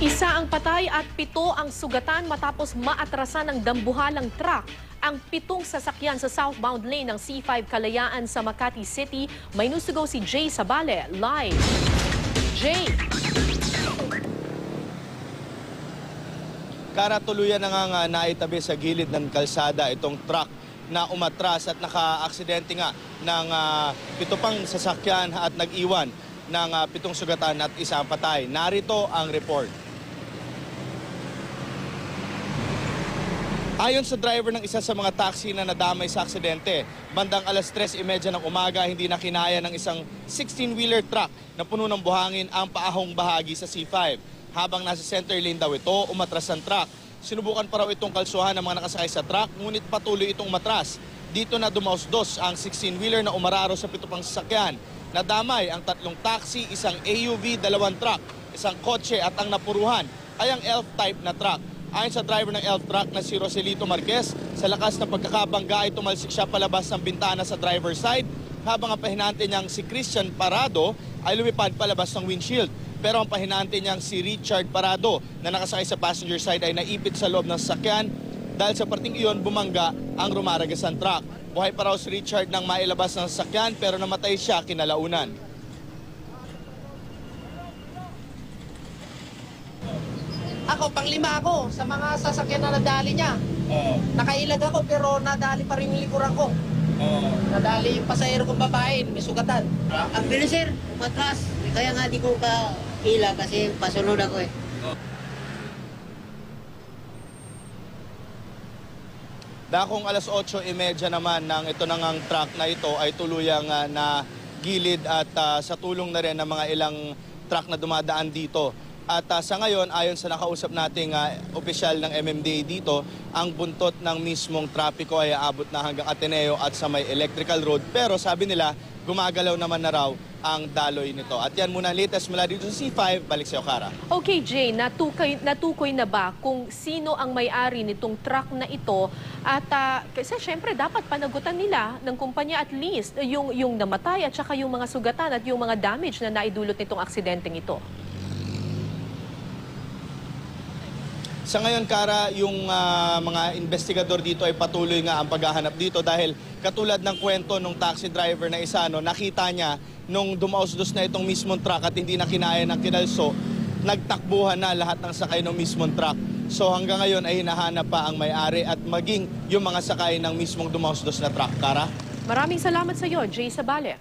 Isa ang patay at 7 ang sugatan matapos maatrasan ng dambuhalang truck. Ang 7 sasakyan sa southbound lane ng C5 Kalayaan sa Makati City. May nusugaw si Jay Sabale. Live. Jay. Karatuluyan na nga naitabi sa gilid ng kalsada itong truck na umatras at naka-aksidente nga ng 7 pang sasakyan at nag-iwan ng 7 sugatan at 1 patay. Narito ang report. Ayon sa driver ng isa sa mga taxi na nadamay sa aksidente, bandang alas 3:30 ng umaga hindi na kinaya ng isang 16-wheeler truck na puno ng buhangin ang paahong bahagi sa C5. Habang nasa center lane daw ito, umatras ang truck. Sinubukan pa raw itong kalsuhan ng mga nakasakay sa truck, ngunit patuloy itong umatras. Dito na dumausdos ang 16-wheeler na umararo sa 7 pang sasakyan. Nadamay ang 3 taxi, isang AUV, 2 truck, isang kotse at ang napuruhan ay ang ELF-type na truck. Ayon sa driver ng ELF truck na si Roselito Marquez, sa lakas ng pagkakabangga ay tumalsik siya palabas ng bintana sa driver's side, habang ang pahinante niyang si Christian Parado ay lumipad palabas ng windshield. Pero ang pahinante niyang si Richard Parado na nakasakay sa passenger side ay naipit sa loob ng sasakyan. Dahil sa parting iyon, bumangga ang rumaragasang truck. Buhay pa raw si Richard nang mailabas ng sasakyan pero namatay siya kinalaunan. Ako, panglima ako sa mga sasakyan na nadali niya. Nakailag ako pero nadali pa rin yung likuran ko. Nadali yung pasahero kong babae, may sugatan. Ang bilis sir, umatras. Kaya nga di ko ka hila kasi pasunod ako eh. Dakong alas 8:30 naman ng ito nang truck na ito ay tuluyang na gilid at sa tulong na rin ng mga ilang truck na dumadaan dito. At sa ngayon, ayon sa nakausap nating opisyal ng MMDA dito, ang buntot ng mismong trapiko ay aabot na hanggang Ateneo at sa may Electrical Road. Pero sabi nila, gumagalaw naman na raw ang daloy nito. At yan muna latest mula dito sa C5. Balik sa Okara. Okay, Jay, natukoy na ba kung sino ang may-ari nitong truck na ito? At kasi syempre dapat panagutan nila ng kumpanya at least yung namatay at saka yung mga sugatan at yung mga damage na naidulot nitong aksidenteng ito. Sa ngayon, Kara, yung mga investigador dito ay patuloy nga ang paghahanap dito dahil katulad ng kwento ng taxi driver na isa, nakita niya nung dumausdos na itong mismong truck at hindi na kinaya ng kinalso, nagtakbuhan na lahat ng sakay ng mismong truck. So hanggang ngayon ay hinahanap pa ang may-ari at maging yung mga sakay ng mismong dumausdos na truck. Kara? Maraming salamat sa iyo, Jay Sabale.